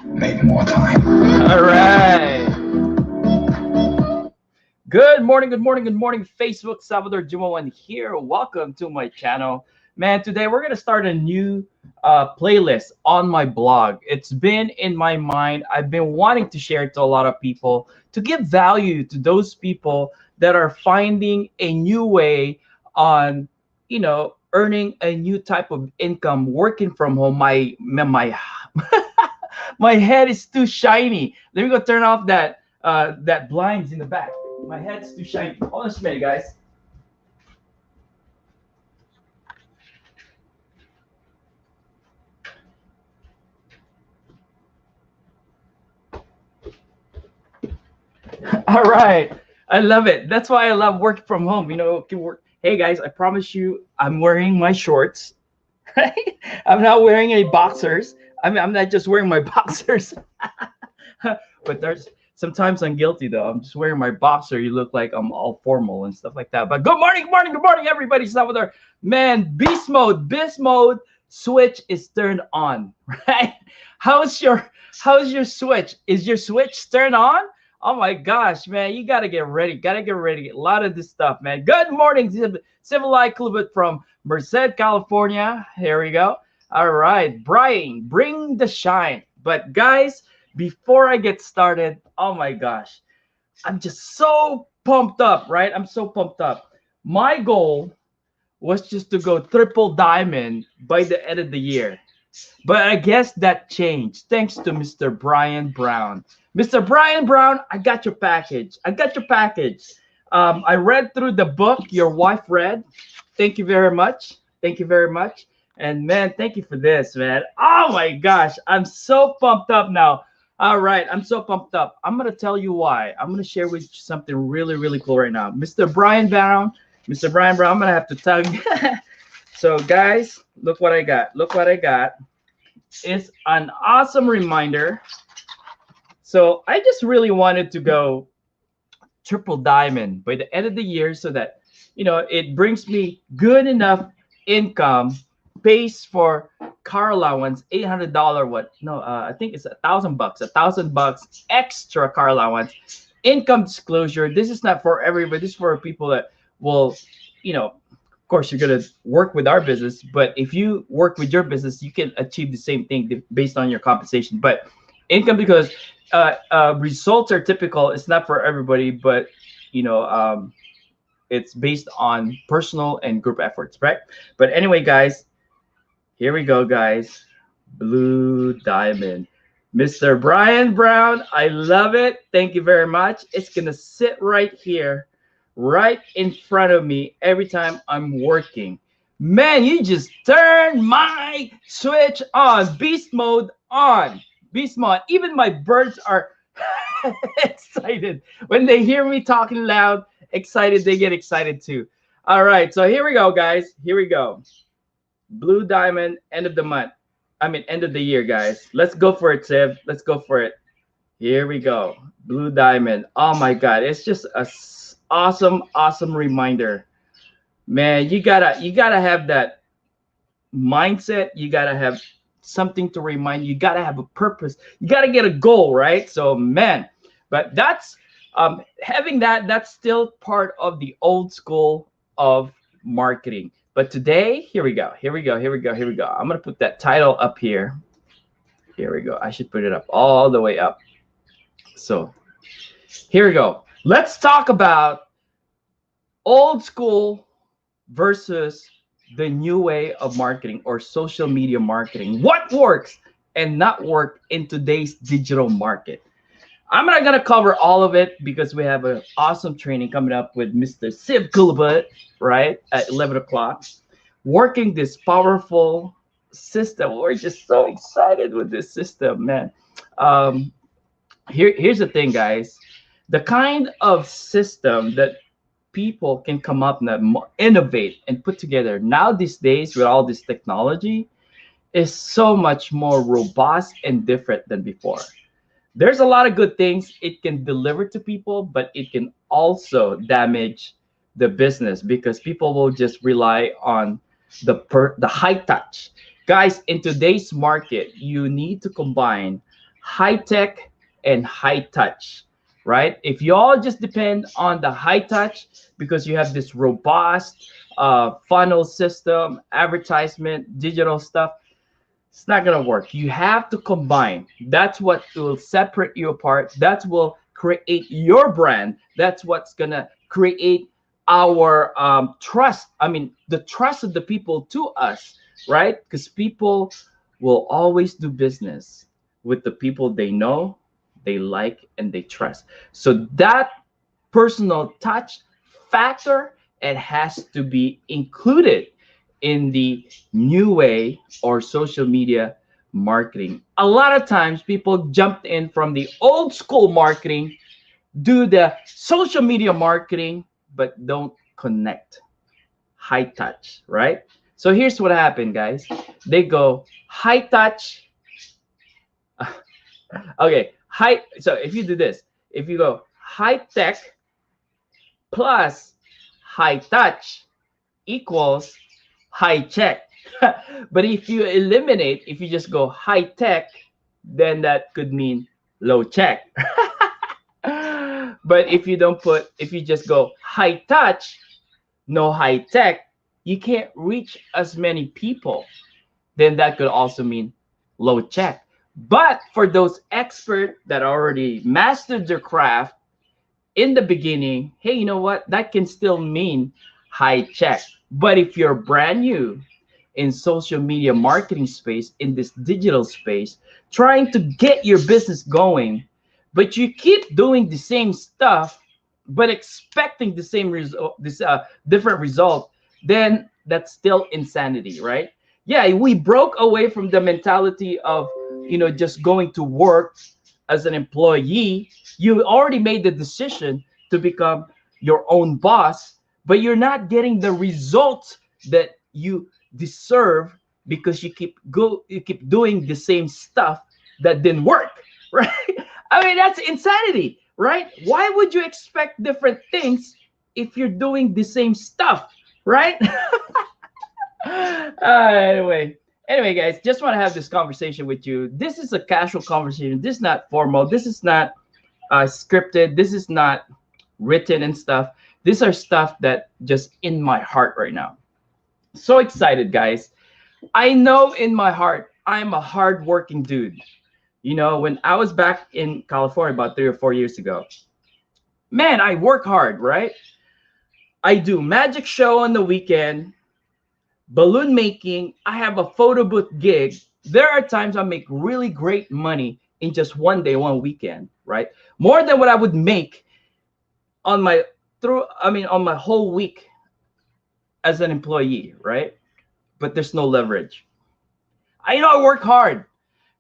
Make more time. All right. Good morning, Facebook. Salvador Jumawan here. Welcome to my channel. Man, today we're going to start a new playlist on my blog. It's been in my mind. I've been wanting to share it to a lot of people to give value to those people that are finding a new way on, earning a new type of income working from home. My my head is too shiny. Let me go turn off that blinds in the back. My head's too shiny. Hold on a minute, guys. All right. I love it. That's why I love working from home. Can work. Hey guys, I promise you, I'm wearing my shorts. Right? I'm not wearing any boxers. I'm not just wearing my boxers. But there's sometimes I'm guilty though. I'm just wearing my boxer. You look like I'm all formal and stuff like that. But good morning, everybody. Stop with our man. Beast mode switch is turned on. Right? How's your switch? Is your switch turned on? Oh my gosh, man, you gotta get ready. Gotta get ready. A lot of this stuff, man. Good morning, Civil Light Club from Merced, California. Here we go. All right, Brian, bring the shine. But guys, before I get started, oh my gosh, I'm just so pumped up, right? I'm so pumped up. My goal was just to go triple diamond by the end of the year. But I guess that changed thanks to Mr. Brian Brown. Mr. Brian Brown, I got your package. I got your package. I read through the book your wife read. Thank you very much. Thank you very much. And man, thank you for this, man. Oh my gosh, I'm so pumped up now. All right, I'm so pumped up. I'm gonna tell you why. I'm gonna share with you something really, really cool right now. Mr. Brian Brown, I'm gonna have to tell you. So guys, look what I got. Look what I got. It's an awesome reminder. So I just really wanted to go triple diamond by the end of the year so that it brings me good enough income, pays for car allowance, $800. What? No, I think it's $1,000. $1,000 extra car allowance. Income disclosure. This is not for everybody. This is for people that will, of course, you're gonna work with our business, but if you work with your business, you can achieve the same thing based on your compensation. But income, because results are typical. It's not for everybody, but it's based on personal and group efforts, right? But anyway, guys, here we go, guys. Blue Diamond. Mr. Brian Brown, I love it. Thank you very much. It's gonna sit right here, right in front of me every time I'm working. Man, you just turned my switch on. Beast mode on. Beast mode. Even my birds are excited. When they hear me talking loud, excited, they get excited too. All right, so here we go, guys. Here we go. Blue Diamond, end of the month. End of the year, guys. Let's go for it, Siv. Let's go for it. Here we go. Blue Diamond. Oh my God, it's just a awesome reminder. Man, you gotta have that mindset. You gotta have something to remind you. You gotta have a purpose. You gotta get a goal, right? So man, but that's having that's still part of the old school of marketing. But today, here we go. I'm gonna put that title up here. Here we go. I should put it up all the way up. So here we go. Let's talk about old school versus the new way of marketing or social media marketing. What works and not work in today's digital market? I'm not gonna cover all of it because we have an awesome training coming up with Mr. Siv Kulabut, right, at 11 o'clock. Working this powerful system. We're just so excited with this system, man. Here's the thing, guys. The kind of system that people can come up and innovate and put together now these days with all this technology is so much more robust and different than before. There's a lot of good things it can deliver to people, but it can also damage the business because people will just rely on the high touch. Guys, in today's market, you need to combine high tech and high touch, right? If you all just depend on the high touch because you have this robust funnel system, advertisement, digital stuff, it's not gonna work. You have to combine. That's what will separate you apart. That will create your brand. That's what's gonna create our trust. I mean, the trust of the people to us, right? Because people will always do business with the people they know, they like, and they trust. So that personal touch factor, it has to be included in the new way or social media marketing. A lot of times people jumped in from the old school marketing, do the social media marketing, but don't connect high touch, right? So here's what happened, guys. They go high touch. Okay, high. So if you do this, if you go high tech plus high touch equals high check. But if you eliminate, if you just go high tech, then that could mean low check. But if you don't put, if you just go high touch, no high tech, you can't reach as many people. Then that could also mean low check. But for those experts that already mastered their craft in the beginning, hey, you know what? That can still mean high check. But if you're brand new in social media marketing space, in this digital space, trying to get your business going, but you keep doing the same stuff, but expecting the same result, this different result, then that's still insanity, right? Yeah, we broke away from the mentality of, just going to work as an employee. You already made the decision to become your own boss, but you're not getting the results that you deserve because you keep doing the same stuff that didn't work. Right? I mean, that's insanity, right? Why would you expect different things if you're doing the same stuff, right? Anyway, guys, just want to have this conversation with you. This is a casual conversation. This is not formal. This is not scripted. This is not written and stuff. These are stuff that just in my heart right now. So excited, guys. I know in my heart I'm a hardworking dude. When I was back in California about 3 or 4 years ago, man, I work hard, right? I do magic show on the weekend, balloon making. I have a photo booth gig. There are times I make really great money in just one day, one weekend, right? More than what I would make on my on my whole week as an employee, right? But there's no leverage. I know I work hard.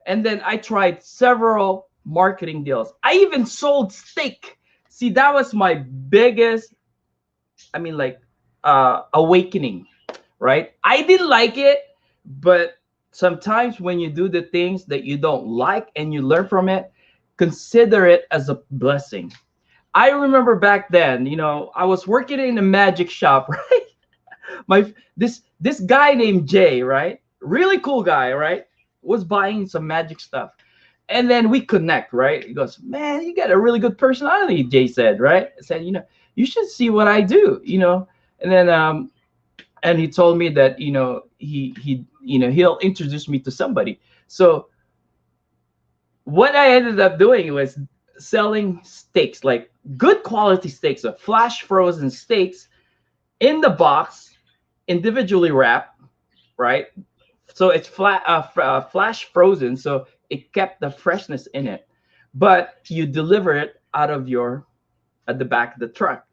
And then I tried several marketing deals. I even sold steak. See, that was my biggest, awakening, right? I didn't like it, but sometimes when you do the things that you don't like and you learn from it, consider it as a blessing. I remember back then, I was working in a magic shop, right? This guy named Jay, right? Really cool guy, right? Was buying some magic stuff. And then we connect, right? He goes, man, you got a really good personality, Jay said, right? I said, you should see what I do, And then and he told me that, he'll introduce me to somebody. So what I ended up doing was selling steaks, like good quality steaks, so flash frozen steaks in the box, individually wrapped, right? So it's flash frozen, so it kept the freshness in it. But you deliver it out of at the back of the truck.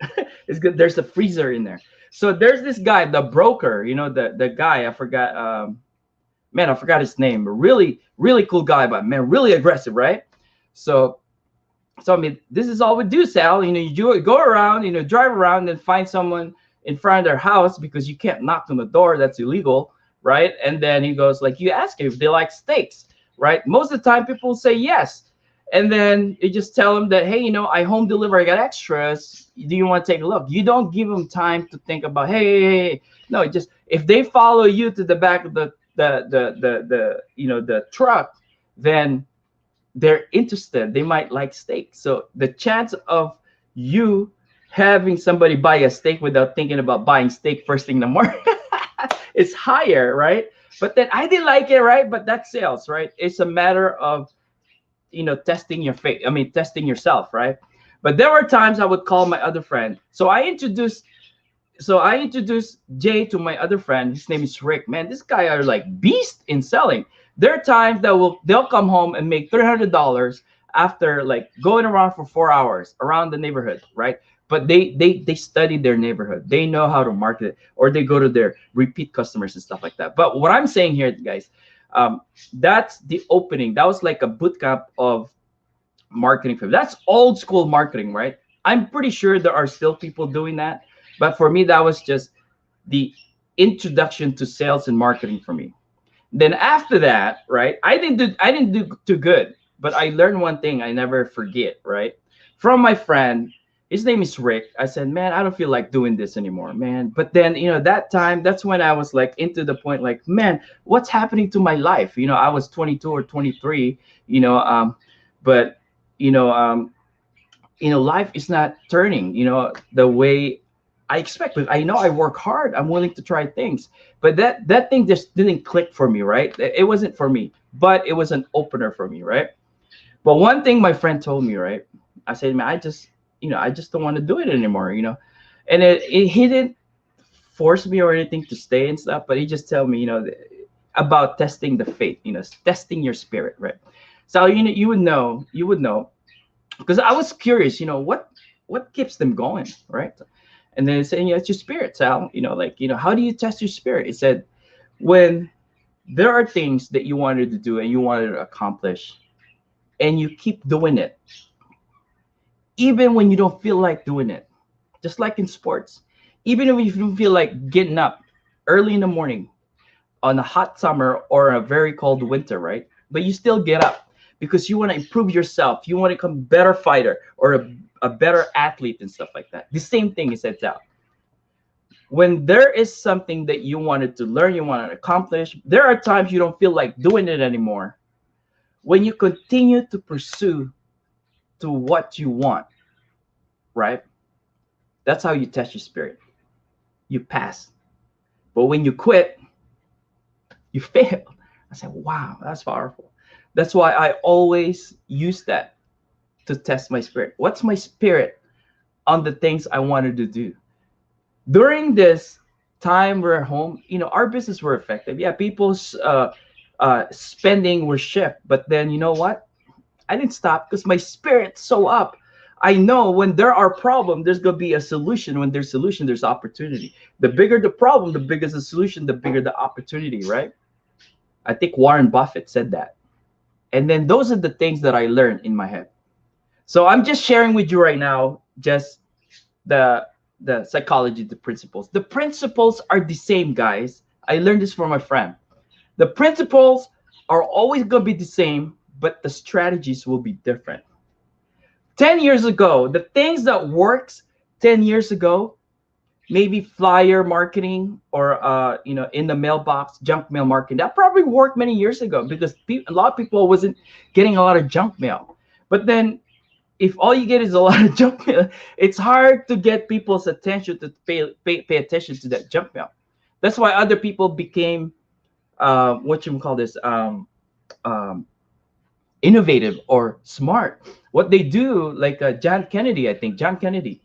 It's good. There's a freezer in there. So there's this guy, the broker, the guy, I forgot, man, I forgot his name. Really, really cool guy, but man, really aggressive, right? So this is all we do, Sal. You go around, drive around and find someone in front of their house because you can't knock on the door. That's illegal. Right? And then he goes, like, you ask him if they like steaks, right? Most of the time people say yes. And then you just tell them that, hey, I home deliver, I got extras. Do you want to take a look? You don't give them time to think about, hey. No, just if they follow you to the back of the truck, then they're interested, they might like steak. So the chance of you having somebody buy a steak without thinking about buying steak first thing in the morning is higher, right? But then I didn't like it, right? But that's sales, right? It's a matter of, testing your faith. I mean, testing yourself, right? But there were times I would call my other friend. So I introduced Jay to my other friend. His name is Rick. Man, this guy are like beast in selling. There are times that they'll come home and make $300 after like going around for 4 hours around the neighborhood, right? But they study their neighborhood. They know how to market it, or they go to their repeat customers and stuff like that. But what I'm saying here, guys, um, that's the opening. That was like a boot camp of marketing for that's old school marketing, right? I'm pretty sure there are still people doing that, but for me that was just the introduction to sales and marketing for me. Then after that, right, I didn't do too good, but I learned one thing I never forget, right? From my friend, his name is Rick. I said, man, I don't feel like doing this anymore, man. But then, that time, that's when I was like into the point, like, man, what's happening to my life? I was 22 or 23, you know, but you know, life is not turning, the way I expect. But I know I work hard. I'm willing to try things, but that thing just didn't click for me, right? It wasn't for me, but it was an opener for me, right? But one thing my friend told me, right? I said, man, I just don't want to do it anymore, and he didn't force me or anything to stay and stuff, but he just tell me, about testing the faith, testing your spirit, right? So you would know because I was curious, what keeps them going, right? And then it's saying, yeah, it's your spirit, Sal. Like, how do you test your spirit? It said, when there are things that you wanted to do and you wanted to accomplish, and you keep doing it, even when you don't feel like doing it, just like in sports, even if you don't feel like getting up early in the morning on a hot summer or a very cold winter, right? But you still get up because you want to improve yourself. You want to become a better fighter or a better athlete and stuff like that. The same thing is sets out. When there is something that you wanted to learn, you want to accomplish, there are times you don't feel like doing it anymore. When you continue to pursue to what you want, right? That's how you test your spirit. You pass. But when you quit, you fail. I said, wow, that's powerful. That's why I always use that to test my spirit. What's my spirit on the things I wanted to do? During this time we're at home, our business were effective. Yeah, people's spending were shift. But then you know what? I didn't stop because my spirit's so up. I know when there are problems, there's gonna be a solution. When there's solution, there's opportunity. The bigger the problem, the bigger the solution, the bigger the opportunity, right? I think Warren Buffett said that. And then those are the things that I learned in my head. So I'm just sharing with you right now, just the psychology, the principles. The principles are the same, guys. I learned this from my friend. The principles are always gonna be the same, but the strategies will be different. 10 years ago, the things that works 10 years ago, maybe flyer marketing or in the mailbox, junk mail marketing, that probably worked many years ago because a lot of people wasn't getting a lot of junk mail. But then if all you get is a lot of junk mail, it's hard to get people's attention to pay attention to that junk mail. That's why other people became what you call this um, innovative or smart. What they do, like John Kennedy, I think John Kennedy,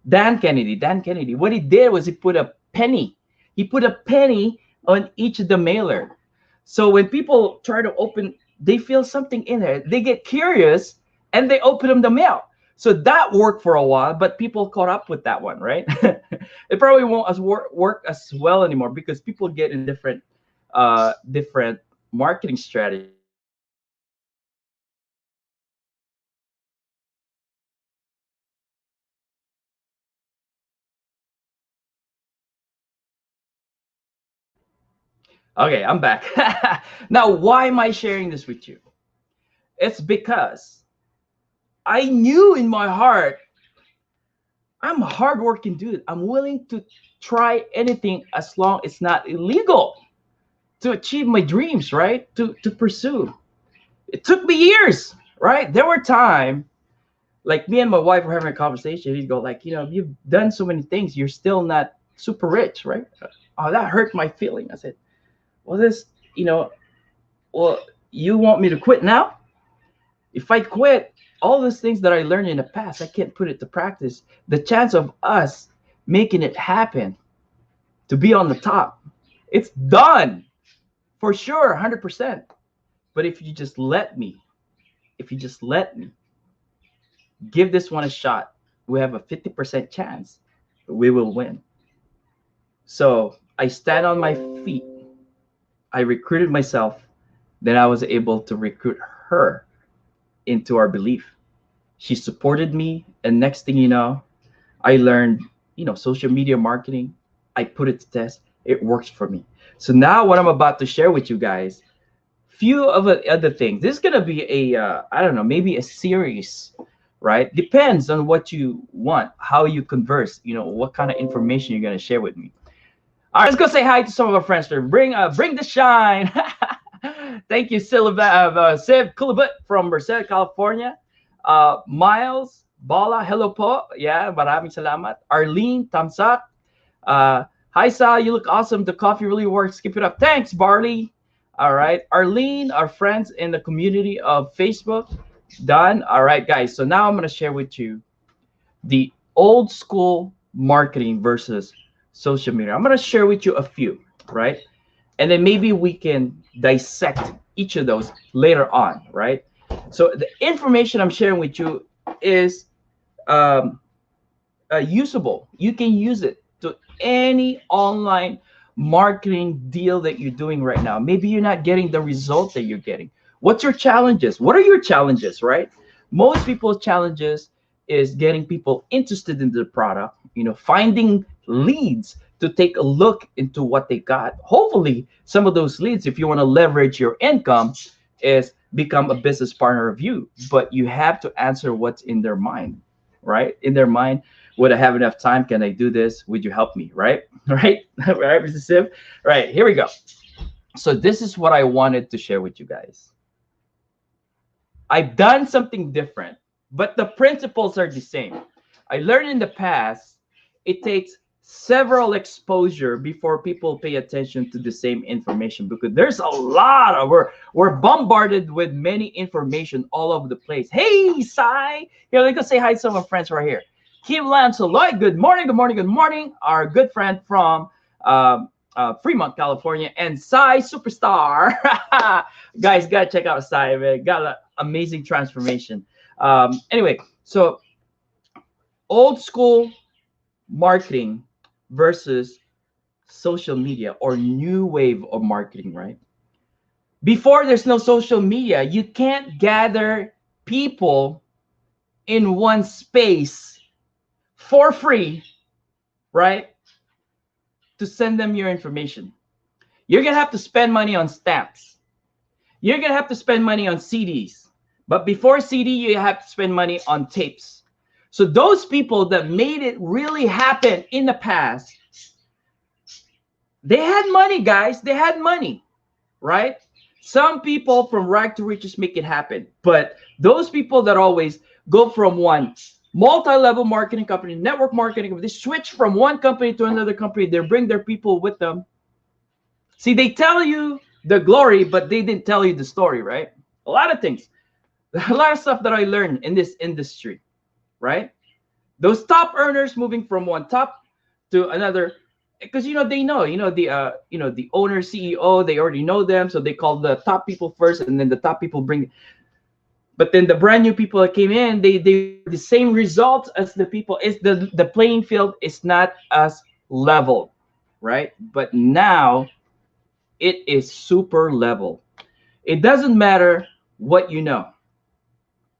Dan Kennedy. What he did was he put a penny. He put a penny on each of the mailer. So when people try to open, they feel something in there. They get curious and they open them the mail. So that worked for a while, but people caught up with that one, right? It probably won't work as well anymore because people get in different marketing strategies. But for me, okay, I'm back. Now, why am I sharing this with you? It's because I knew in my heart I'm a hardworking dude. I'm willing to try anything as long it's not illegal to achieve my dreams, right? To pursue. It took me years, right? There were times like me and my wife were having a conversation. He'd go like, you've done so many things, you're still not super rich, right? Oh, that hurt my feeling. I said, well, you know, well, you want me to quit now? If I quit, all those things that I learned in the past, I can't put it to practice. The chance of us making it happen to be on the top, it's done for sure, 100%. But if you just let me give this one a shot, we have a 50% chance we will win. So I stand on my feet. I recruited myself. Then I was able to recruit her into our belief. She supported me. And next thing you know, I learned, social media marketing. I put it to test. It works for me. So now what I'm about to share with you guys, few of the other things. This is going to be I don't know, maybe a series, right? Depends on what you want, how you converse, what kind of information you're going to share with me. All right, let's go say hi to some of our friends. Bring the shine. Thank you, Siv Kulabut from Merced, California. Miles Bala, hello po. Yeah, maraming salamat. Arlene Tamsak. Hi, Sal, you look awesome. The coffee really works. Keep it up. Thanks, Barley. All right. Arlene, our friends in the community of Facebook. Done. All right, guys. So now I'm going to share with you the old school marketing versus social media. I'm going to share with you a few, right? And then maybe we can dissect each of those later on, right? So the information I'm sharing with you is usable. You can use it to any online marketing deal that you're doing right now. Maybe you're not getting the result that you're getting. What's your challenges? What are your challenges, right? Most people's challenges is getting people interested in the product, finding leads to take a look into what they got. Hopefully, some of those leads, if you want to leverage your income, is become a business partner of you. But you have to answer what's in their mind, right? In their mind, would I have enough time? Can I do this? Would you help me? Right? Right? Right, Mr. Siv? Right, here we go. So this is what I wanted to share with you guys. I've done something different, but the principles are the same. I learned in the past, it takes several exposure before people pay attention to the same information, because there's a lot of we're bombarded with many information all over the place. Hey, Sai, here, let me go say hi to some of my friends right here. Kim Lanceloy, good morning, good morning, good morning. Our good friend from Fremont, California, and Sai Superstar. Guys, gotta check out Sai, man. Got an amazing transformation. Anyway, so old school marketing versus social media or new wave of marketing, right? Before there's no social media, you can't gather people in one space for free, right? To send them your information. You're going to have to spend money on stamps. You're going to have to spend money on CDs. But before CD, you have to spend money on tapes. So those people that made it really happen in the past, they had money, guys. They had money, right? Some people from rag to riches make it happen. But those people that always go from one multi-level marketing company, network marketing company, they switch from one company to another company. They bring their people with them. See, they tell you the glory, but they didn't tell you the story, right? A lot of things. A lot of stuff that I learned in this industry, right? Those top earners moving from one top to another, because they know, the owner, CEO, they already know them, so they call the top people first, and then the top people bring. But then the brand new people that came in, they the same results as the people. It's the playing field is not as level, right? But now it is super level. It doesn't matter what you know.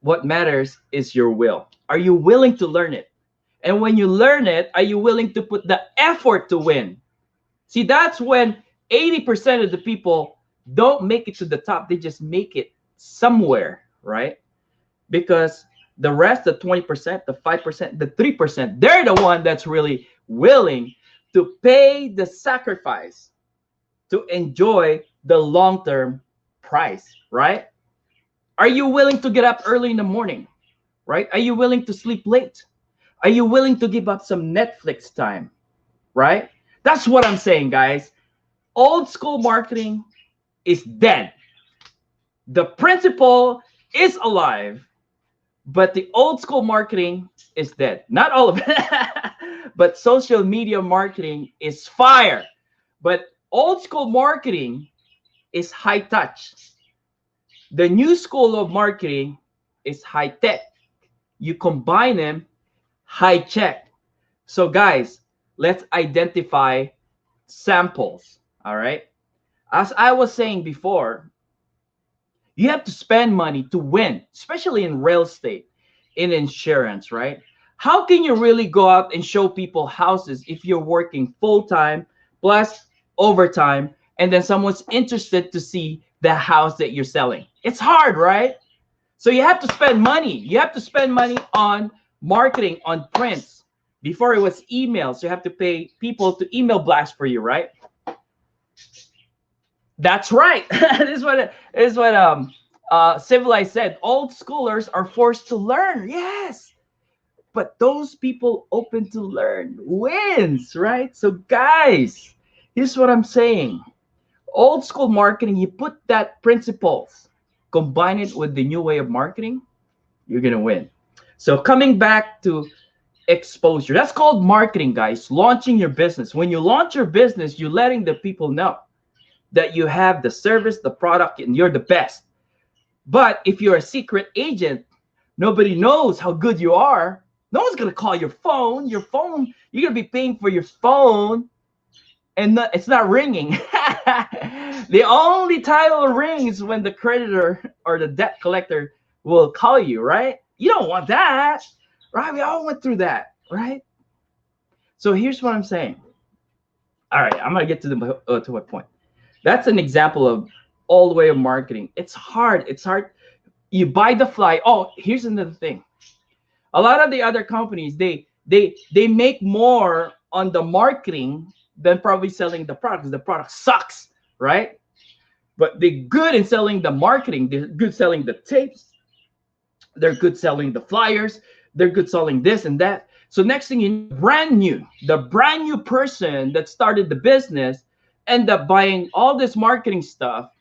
What matters is your will. Are you willing to learn it? And when you learn it, are you willing to put the effort to win? See, that's when 80% of the people don't make it to the top. They just make it somewhere, right? Because the rest, the 20%, the 5%, the 3%, they're the one that's really willing to pay the sacrifice to enjoy the long-term price, right? Are you willing to get up early in the morning? Right? Are you willing to sleep late? Are you willing to give up some Netflix time? Right? That's what I'm saying, guys. Old school marketing is dead. The principle is alive, but the old school marketing is dead. Not all of it, but social media marketing is fire. But old school marketing is high touch. The new school of marketing is high tech. You combine them, high check. So, guys, let's identify samples. All right. As I was saying before, you have to spend money to win, especially in real estate, in insurance, right? How can you really go out and show people houses if you're working full time plus overtime and then someone's interested to see the house that you're selling? It's hard, right? So you have to spend money. You have to spend money on marketing, on prints. Before it was emails, you have to pay people to email blast for you, right? That's right. This is what Civilized said. Old schoolers are forced to learn. Yes, but those people open to learn wins, right? So guys, here's what I'm saying. Old school marketing, you put that principles, combine it with the new way of marketing, you're gonna win. So coming back to exposure, that's called marketing, guys. Launching your business. When you launch your business, you're letting the people know that you have the service, the product, and you're the best. But if you're a secret agent, nobody knows how good you are. No one's gonna call your phone. Your phone, you're gonna be paying for your phone, and it's not ringing. The only time it rings when the creditor or the debt collector will call you, right? You don't want that, right? We all went through that, right? So here's what I'm saying. All right, I'm gonna get to my point. That's an example of old way of marketing. It's hard. It's hard. You buy the fly. Oh, here's another thing. A lot of the other companies, they make more on the marketing than probably selling the product, because the product sucks, right? But they're good in selling the marketing. They're good selling the tapes. They're good selling the flyers. They're good selling this and that. So next thing you know, the brand new person that started the business end up buying all this marketing stuff,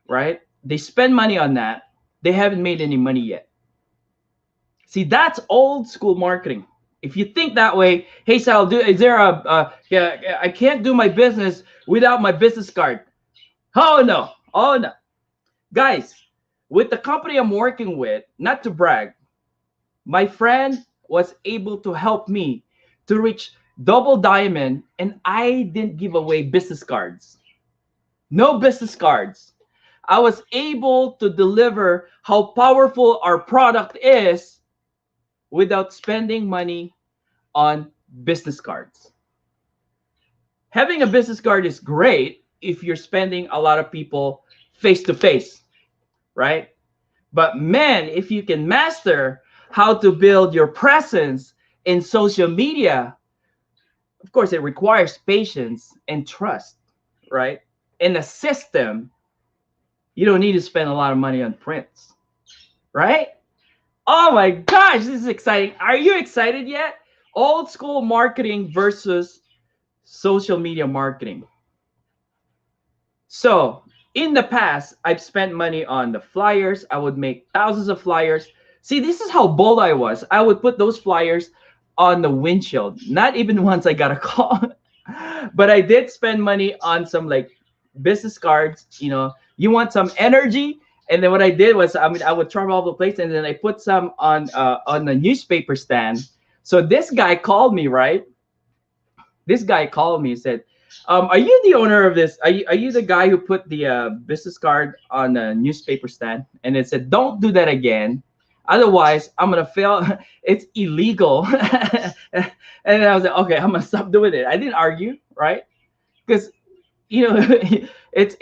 right? They spend money on that. They haven't made any money yet. See, that's old school marketing. If you think that way, hey Sal, is there yeah, I can't do my business without my business card. Oh no, oh no. Guys, with the company I'm working with, not to brag, my friend was able to help me to reach double diamond, and I didn't give away business cards. No business cards. I was able to deliver how powerful our product is without spending money on business cards. Having a business card is great if you're spending a lot of people face to face, right? But man, if you can master how to build your presence in social media, of course, it requires patience and trust, right? In a system, you don't need to spend a lot of money on prints, right? Oh my gosh, this is exciting. Are you excited yet? Old school marketing versus social media marketing. So in the past, I've spent money on the flyers. I would make thousands of flyers. See, this is how bold I was. I would put those flyers on the windshield. Not even once I got a call. But I did spend money on some like business cards. You know, you want some energy. And then what I did was, I mean, I would travel all the place, and then I put some on the newspaper stand. So this guy called me, right? This guy called me and said, are you the owner of this? Are you the guy who put the business card on the newspaper stand? And it said, don't do that again. Otherwise, I'm going to fail. It's illegal. And then I was like, okay, I'm going to stop doing it. I didn't argue, right? Because, you know, it's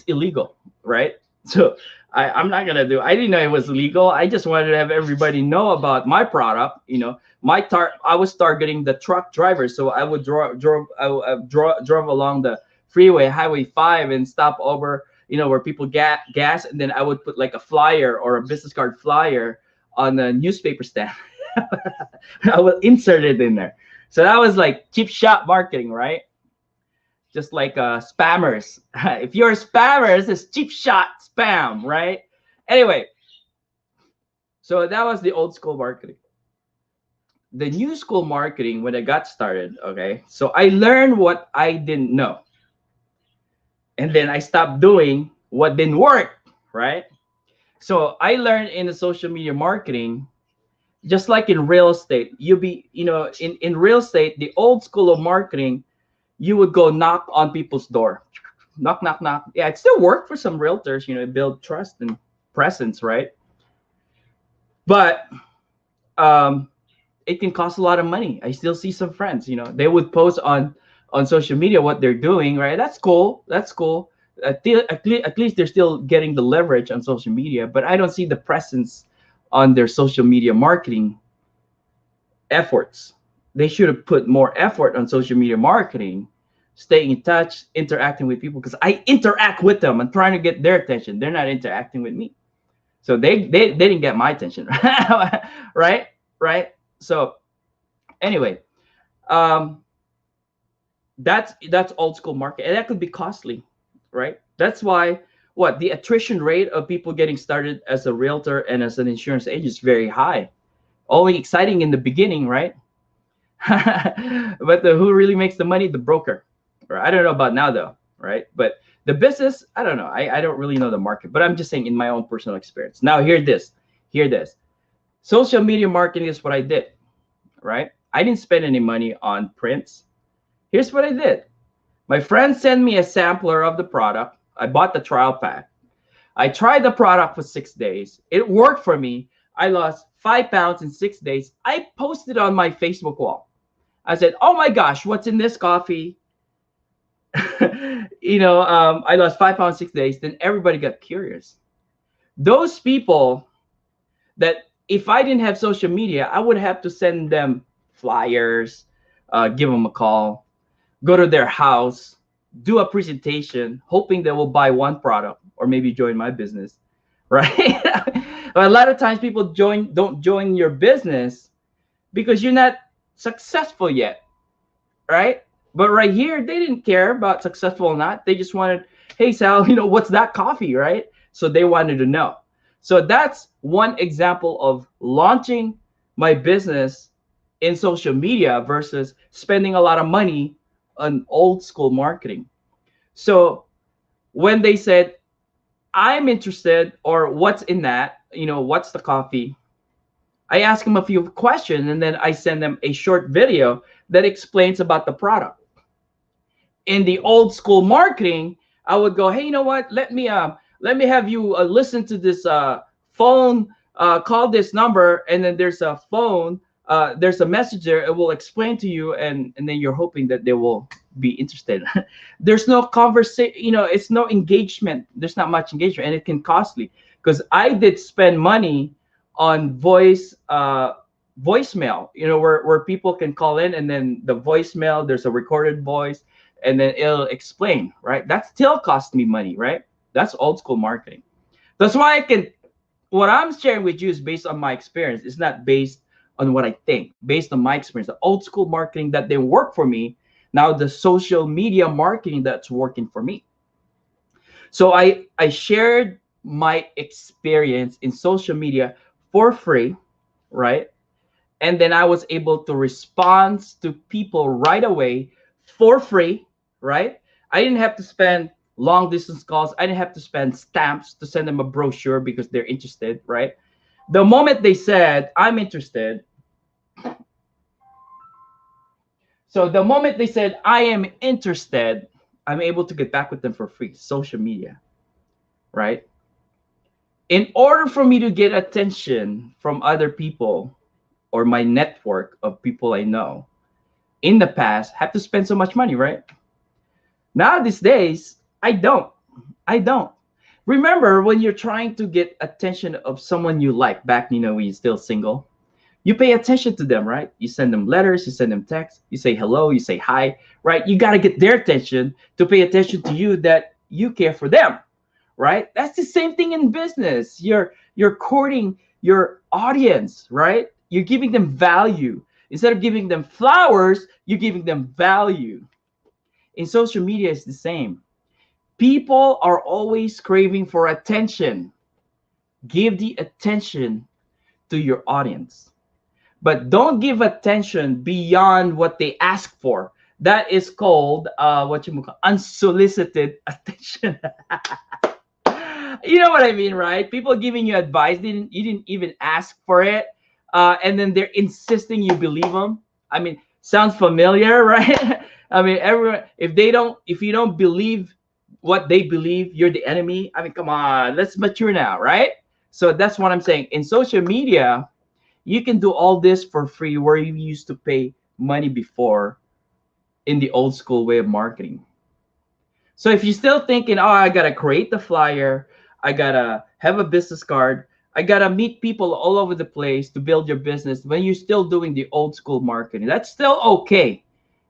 illegal, right? So I'm not going to do, I didn't know it was illegal. I just wanted to have everybody know about my product. You know, I was targeting the truck drivers. So I would drove along the freeway, Highway 5, and stop over, where people get gas, and then I would put like a flyer or a business card flyer on a newspaper stand. I would insert it in there. So that was like cheap shot marketing, right? Just like spammers. If you're a spammer, it's cheap shot spam, right? Anyway, so that was the old school marketing. The new school marketing, when I got started, okay, so I learned what I didn't know, and then I stopped doing what didn't work, right? So I learned in the social media marketing, just like in real estate, in real estate, the old school of marketing, you would go knock on people's door, knock, knock, knock. Yeah, it still worked for some realtors, build trust and presence, right? But it can cost a lot of money. I still see some friends, they would post on social media what they're doing, right? That's cool. That's cool. At least they're still getting the leverage on social media, but I don't see the presence on their social media marketing efforts. They should have put more effort on social media marketing, staying in touch, interacting with people, because I interact with them. I'm trying to get their attention. They're not interacting with me. So they didn't get my attention. Right? Right? So anyway, that's old school market, and that could be costly, right? That's why the attrition rate of people getting started as a realtor and as an insurance agent is very high. Only exciting in the beginning, right? But who really makes the money? The broker. Or I don't know about now though, right? But the business, I don't know. I don't really know the market, but I'm just saying in my own personal experience. Now hear this. Social media marketing is what I did, right? I didn't spend any money on prints. Here's what I did. My friend sent me a sampler of the product. I bought the trial pack. I tried the product for 6 days. It worked for me. I lost 5 pounds in 6 days. I posted on my Facebook wall. I said, oh my gosh, what's in this coffee? I lost 5 pounds 6 days. Then everybody got curious. Those people that if I didn't have social media, I would have to send them flyers, give them a call, go to their house, do a presentation, hoping they will buy one product or maybe join my business, right? But a lot of times people don't join your business because you're not successful yet, right? But right here, they didn't care about successful or not. They just wanted, hey, Sal, what's that coffee, right? So they wanted to know. So that's one example of launching my business in social media versus spending a lot of money on old school marketing. So when they said, I'm interested, or what's in that, what's the coffee? I ask them a few questions, and then I send them a short video that explains about the product. In the old school marketing, I would go, hey, you know what? Let me have you listen to this phone, call this number, and then there's a phone, there's a message there. It will explain to you, and then you're hoping that they will be interested. There's no conversation, it's no engagement. There's not much engagement, and it can costly because I did spend money on voicemail, where people can call in, and then the voicemail, there's a recorded voice, and then it'll explain, right? That still cost me money, right? That's old school marketing. That's why what I'm sharing with you is based on my experience. It's not based on what I think, based on my experience. The old school marketing that didn't work for me, now the social media marketing that's working for me. So I shared my experience in social media for free, right? And then I was able to respond to people right away for free, right? I didn't have to spend long distance calls. I didn't have to spend stamps to send them a brochure because they're interested, right? The moment they said, I'm interested. So the moment they said, I am interested, I'm able to get back with them for free. Social media, right? In order for me to get attention from other people or my network of people I know, in the past, have to spend so much money, right? Now these days, I don't. Remember when you're trying to get attention of someone you like back, when you're still single, you pay attention to them, right? You send them letters, you send them texts, you say hello, you say hi, right? You got to get their attention to pay attention to you, that you care for them, right? That's the same thing in business. You're courting your audience, right? You're giving them value. Instead of giving them flowers, you're giving them value. In social media, it's the same. People are always craving for attention. Give the attention to your audience, but don't give attention beyond what they ask for. That is called what you call unsolicited attention. You know what I mean, right? People giving you advice, didn't you didn't even ask for it, and then they're insisting you believe them. I mean, sounds familiar, right? I mean, everyone, if you don't believe what they believe, you're the enemy. I mean, come on, let's mature now, right? So that's what I'm saying. In social media, you can do all this for free, where you used to pay money before in the old school way of marketing. So if you're still thinking, oh, I gotta create the flyer, I gotta have a business card, I gotta meet people all over the place to build your business, when you're still doing the old school marketing, that's still okay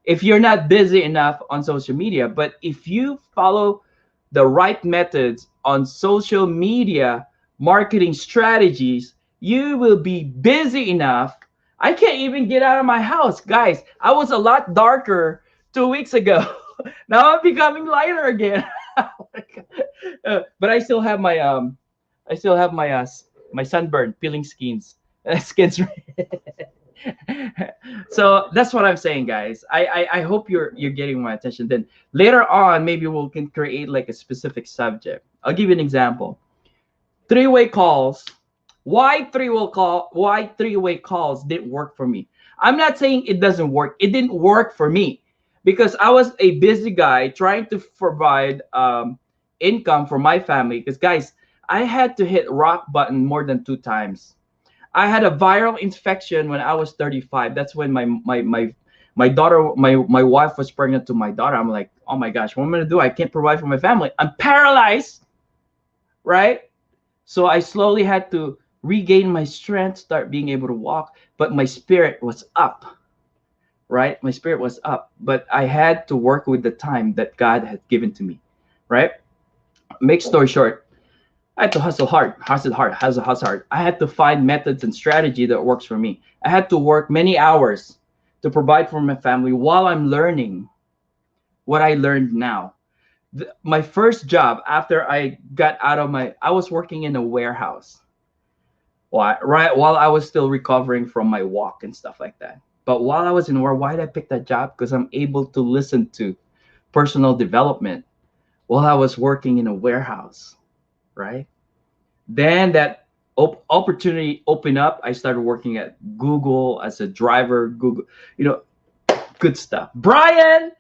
if you're not busy enough on social media. But if you follow the right methods on social media marketing strategies, you will be busy enough. I can't even get out of my house, guys. I was a lot darker 2 weeks ago. Now I'm becoming lighter again. But I still have my sunburn peeling skins, skins. So that's what I'm saying, guys. I hope you're getting my attention. Then later on, maybe we can create like a specific subject. I'll give you an example. Three-way calls. Why three-way calls didn't work for me? I'm not saying it doesn't work. It didn't work for me because I was a busy guy trying to provide income for my family. Because guys, I had to hit rock button more than 2 times. I had a viral infection when I was 35. That's when my daughter, my wife was pregnant to my daughter. I'm like, oh my gosh, what am I gonna do? I can't provide for my family. I'm paralyzed, right? So I slowly had to regain my strength, start being able to walk, but my spirit was up, right? My spirit was up, but I had to work with the time that God had given to me, right? Make story short, I had to hustle hard. I had to find methods and strategy that works for me. I had to work many hours to provide for my family while I'm learning what I learned now. My first job after I got out of I was working in a warehouse. Right while I was still recovering from my walk and stuff like that. But while I was in war, why did I pick that job? Because I'm able to listen to personal development while I was working in a warehouse, right? Then that opportunity opened up. I started working at Google as a driver. Google, you know, good stuff. Brian,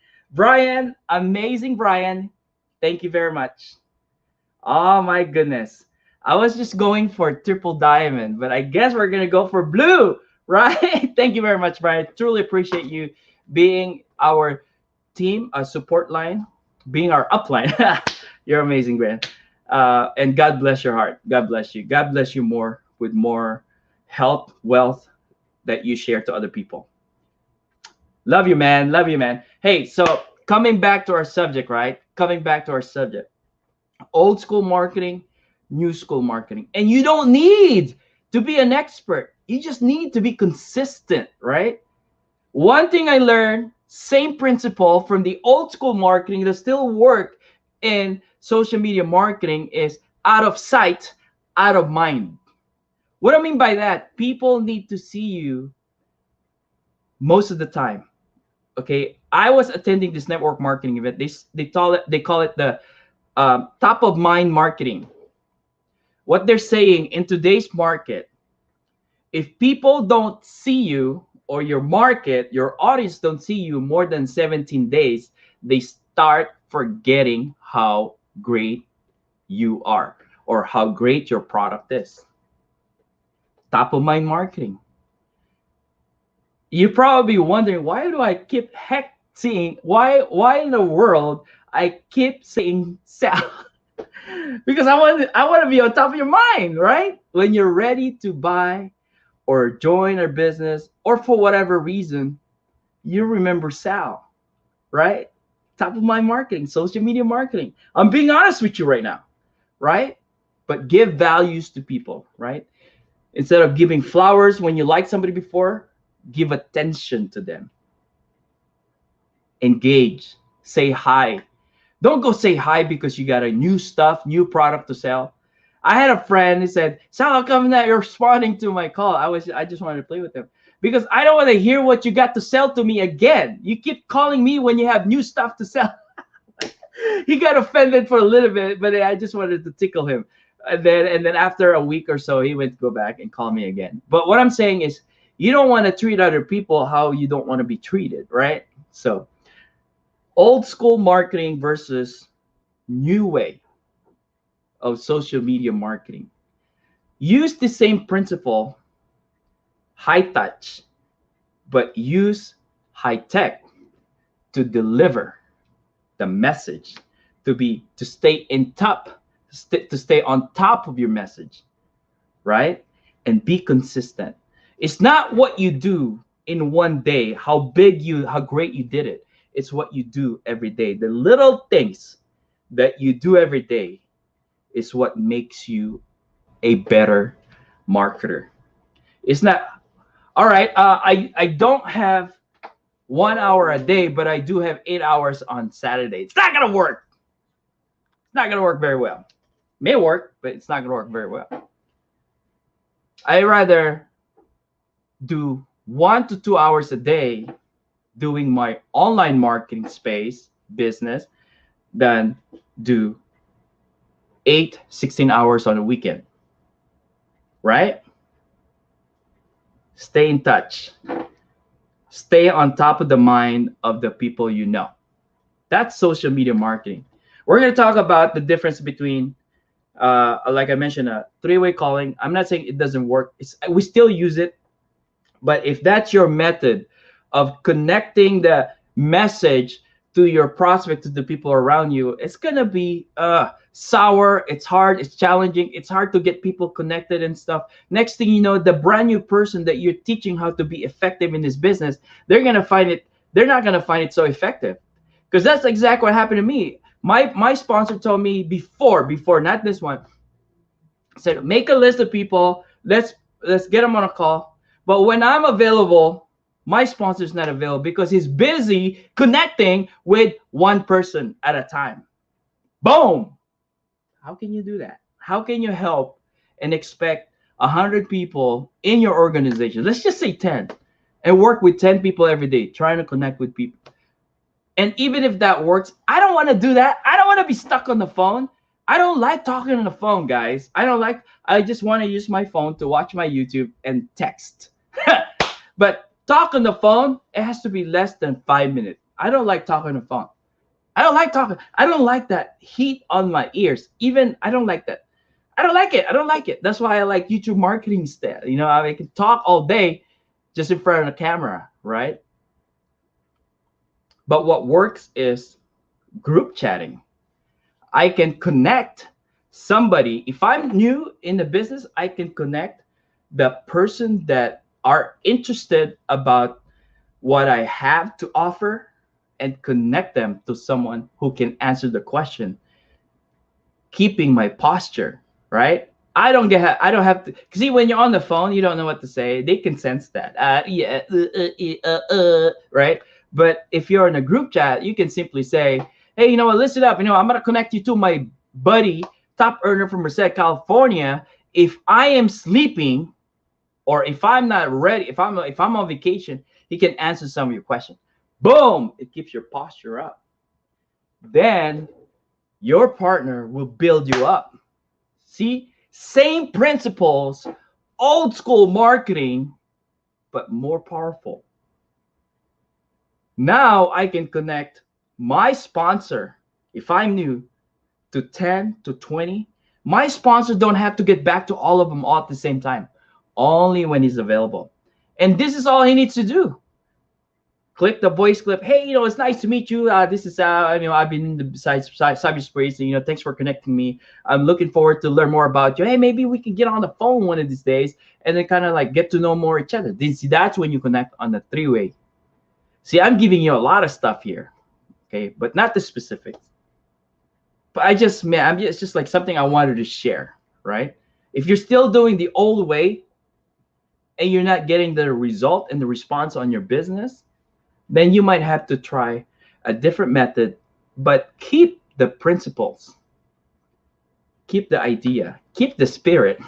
amazing Brian. Thank you very much. Oh my goodness. I was just going for triple diamond, but I guess we're gonna go for blue, right? Thank you very much, Brian. Truly appreciate you being our team, a support line, being our upline. You're amazing, man. And God bless your heart. God bless you. God bless you more with more health, wealth that you share to other people. Love you, man. Love you, man. Hey, so coming back to our subject, right? Coming back to our subject. Old school marketing, new school marketing. And you don't need to be an expert. You just need to be consistent, right? One thing I learned, same principle from the old school marketing that still work in social media marketing, is out of sight, out of mind. What I mean by that, people need to see you most of the time. Okay, I was attending this network marketing event. They call it the top of mind marketing. What they're saying in today's market, if people don't see you, or your market, your audience don't see you more than 17 days, they start forgetting how great you are or how great your product is. Top of mind marketing. You're probably wondering, why do I keep seeing, why in the world I keep saying Sal? Because I want to be on top of your mind, right? When you're ready to buy or join our business, or for whatever reason, you remember Sal, right? Top of mind marketing, social media marketing. I'm being honest with you right now. right? But give values to people, right? Instead of giving flowers when you like somebody before, give attention to them. Engage, say hi. Don't go say hi because you got a new stuff, new product to sell. I had a friend who said, Sal, how come that you're responding to my call? I just wanted to play with him. Because I don't want to hear what you got to sell to me again. You keep calling me when you have new stuff to sell. He got offended for a little bit, but I just wanted to tickle him. And then after a week or so, he went to go back and call me again. But what I'm saying is, you don't want to treat other people how you don't want to be treated, right? So, old school marketing versus new way of social media marketing. Use the same principle, high touch, but use high tech to deliver the message, to stay in top, to stay on top of your message, right? And be consistent. It's not what you do in one day, how great you did it. It's what you do every day. The little things that you do every day is what makes you a better marketer. It's not, all right, I don't have 1 hour a day, but I do have 8 hours on Saturday. It's not gonna work. It's not gonna work very well. May work, but it's not gonna work very well. I rather do 1 to 2 hours a day doing my online marketing space business than do 16 hours on a weekend. Right? Stay in touch. Stay on top of the mind of the people you know. That's social media marketing. We're going to talk about the difference between, like I mentioned, three-way calling. I'm not saying it doesn't work. We still use it. But if that's your method of connecting the message to your prospect, to the people around you, it's going to be sour. It's hard. It's challenging. It's hard to get people connected and stuff. Next thing you know, the brand new person that you're teaching how to be effective in this business, they're not going to find it so effective. Because that's exactly what happened to me. My sponsor told me before, not this one, said, make a list of people. Let's get them on a call. But when I'm available, my sponsor's not available because he's busy connecting with one person at a time. Boom. How can you do that? How can you help and expect 100 people in your organization? Let's just say 10, and work with 10 people every day, trying to connect with people. And even if that works, I don't want to do that. I don't want to be stuck on the phone. I don't like talking on the phone, guys. I just want to use my phone to watch my YouTube and text. But talk on the phone, it has to be less than 5 minutes. I don't like talking on the phone. I don't like talking. I don't like that heat on my ears. I don't like that. I don't like it. That's why I like YouTube marketing instead. I can talk all day just in front of the camera, right? But what works is group chatting. I can connect somebody. If I'm new in the business, I can connect the person that are interested about what I have to offer and connect them to someone who can answer the question, keeping my posture, right? I don't have to see when you're on the phone, you don't know what to say. They can sense that. Right? But if you're in a group chat, you can simply say, hey, listen up. I'm going to connect you to my buddy, top earner from Merced, California. If I am sleeping or if I'm not ready, if I'm on vacation, he can answer some of your questions. Boom! It keeps your posture up. Then your partner will build you up. See? Same principles, old school marketing, but more powerful. Now I can connect my sponsor, if I'm new, to 10 to 20. My sponsor don't have to get back to all of them all at the same time, only when he's available. And this is all he needs to do. Click the voice clip. Hey, it's nice to meet you. This is I've been in the cyberspace. Thanks for connecting me. I'm looking forward to learn more about you. Hey, maybe we can get on the phone one of these days and then kind of like get to know more each other. Then see, that's when you connect on the three-way. See, I'm giving you a lot of stuff here, okay, but not the specifics. But I just, man, it's just like something I wanted to share, right? If you're still doing the old way and you're not getting the result and the response on your business, then you might have to try a different method, but keep the principles, keep the idea, keep the spirit,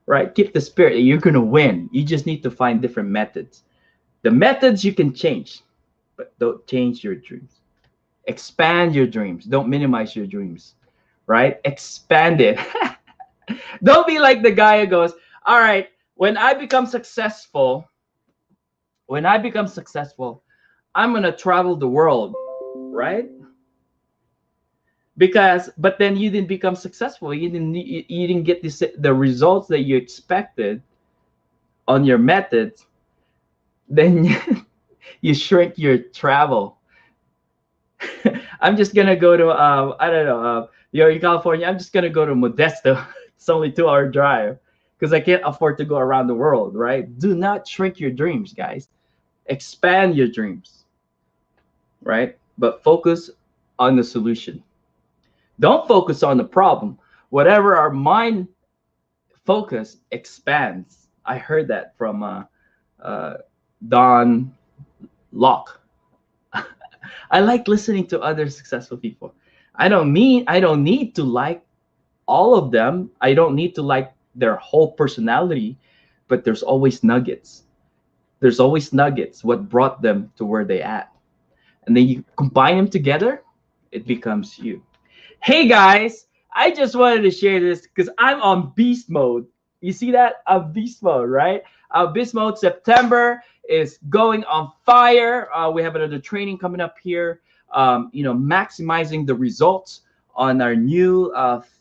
right? Keep the spirit. You're going to win. You just need to find different methods. The methods you can change, but don't change your dreams. Expand your dreams. Don't minimize your dreams, right? Expand it. Don't be like the guy who goes, all right, when I become successful, when I become successful, I'm going to travel the world, right? Because, but then you didn't become successful. You didn't get the results that you expected on your methods. Then you shrink your travel. I'm just gonna go to I don't know, you're in California. I'm just gonna go to Modesto. It's only 2 hour drive because I can't afford to go around the world, right? Do not shrink your dreams, guys. Expand your dreams, right? But focus on the solution. Don't focus on the problem. Whatever our mind focus expands. I heard that from uh, Don Locke. I like listening to other successful people. I don't need to like all of them. I don't need to like their whole personality, but there's always nuggets. There's always nuggets what brought them to where they at. And then you combine them together, it becomes you. Hey guys, I just wanted to share this because I'm on beast mode. You see that? I'm beast mode, right? Beast mode September is going on fire. We have another training coming up here. Maximizing the results on our new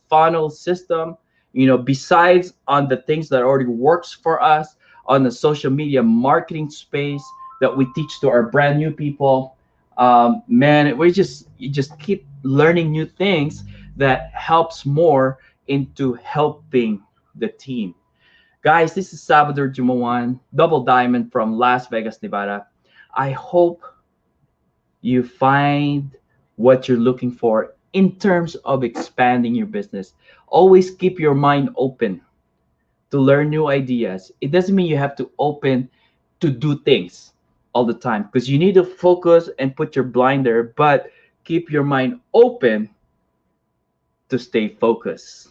funnel system. Besides on the things that already works for us on the social media marketing space that we teach to our brand new people. Man, you just keep learning new things that helps more into helping the team. Guys, this is Salvador Jumawan, Double Diamond from Las Vegas, Nevada. I hope you find what you're looking for in terms of expanding your business. Always keep your mind open to learn new ideas. It doesn't mean you have to open to do things all the time because you need to focus and put your blinder, but keep your mind open to stay focused.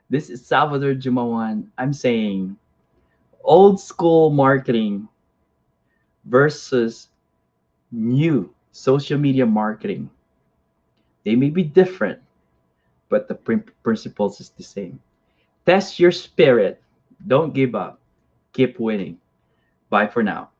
This is Salvador Jumawan. I'm saying old school marketing versus new social media marketing. They may be different, but the principles is the same. Test your spirit. Don't give up. Keep winning. Bye for now.